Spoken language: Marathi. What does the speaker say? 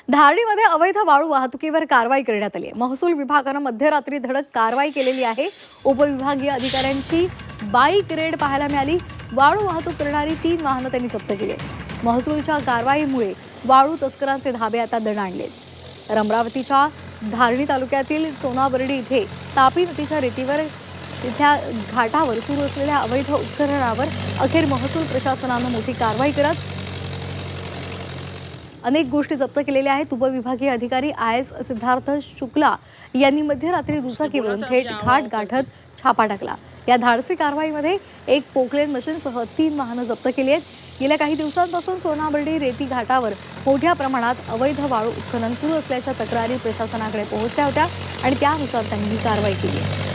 धारणीमध्ये अवैध वाळू वाहतुकीवर कारवाई करण्यात आली आहे। महसूल विभागाने मध्यरात्री धडक कारवाई केलेली आहे। उपविभागीय अधिकाऱ्यांची बाईक रेड पाहायला मिळाली। वाळू वाहतूक करणारी 3 वाहनं त्यांनी जप्त केली आहेत। महसूलच्या कारवाईमुळे वाळू तस्करांचे धाबे आता दणाणलेत। तर अमरावतीच्या धारणी तालुक्यातील सोनाबर्डी इथे तापी नदीच्या रेतीवर तिथल्या घाटावर सुरू असलेल्या अवैध उत्खननावर अखेर महसूल प्रशासनाने मोठी कारवाई करत अनेक गोष्टी जप्त केलेल्या आहेत। उपविभागीय अधिकारी IS सिद्धार्थ शुक्ला यांनी मध्यरात्री दुचाकीवरून थेट घाट गाठत छापा टाकला। या धाडसी कारवाईमध्ये एक पोकलेन मशीनसह 3 वाहनं जप्त केली आहेत। गेल्या काही दिवसांपासून सोनाबर्डी रेती घाटावर मोठ्या प्रमाणात अवैध वाळू उत्खनन सुरू असल्याच्या तक्रारी प्रशासनाकडे पोहोचल्या होत्या आणि त्यानुसार त्यांनी ही कारवाई केली आहे।